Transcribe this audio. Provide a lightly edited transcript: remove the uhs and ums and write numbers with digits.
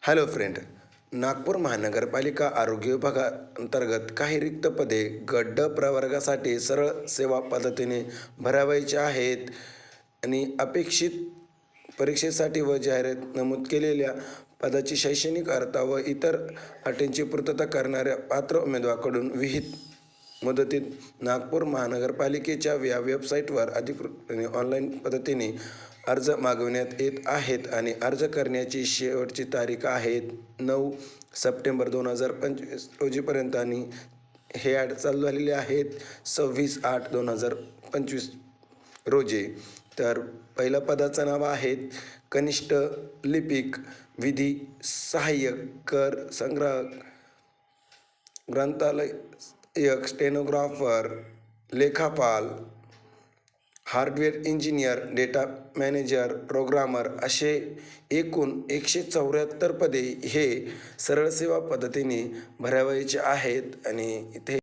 Hello friend. Nagpur महानगरपालिका आरोग्य विभागाअंतर्गत काही रिक्त पदे गट ड प्रवर्गासाठी सरळ सेवा पद्धतीने भरावायची आहेत आणि अपेक्षित परीक्षेसाठी व जाहिरात नमूद केलेल्या पदाची शैक्षणिक अर्हता व इतर अटींची पूर्तता करणाऱ्या पात्र उमेदवाराकडून विहित मुदतीत नागपूर महानगरपालिकेच्या या वेबसाईटवर अधिकृतपणे ऑनलाईन पद्धतीने अर्ज मागविण्यात येत आहेत आणि अर्ज करण्याची शेवटची तारीख आहे 9 सप्टेंबर 2025 रोजीपर्यंत आणि हे ॲड चालू झालेले आहेत 26/8/2025 रोजी. तर पहिल्या पदाचं नाव आहे कनिष्ठ लिपिक, विधी सहाय्यक, कर संग्राहक, ग्रंथालयक, स्टेनोग्राफर, लेखापाल, hardware engineer, data manager, programmer असे एकूण 174 पदे हे सरळ सेवा पद्धतीने भरावायचे आहेत आणि इथे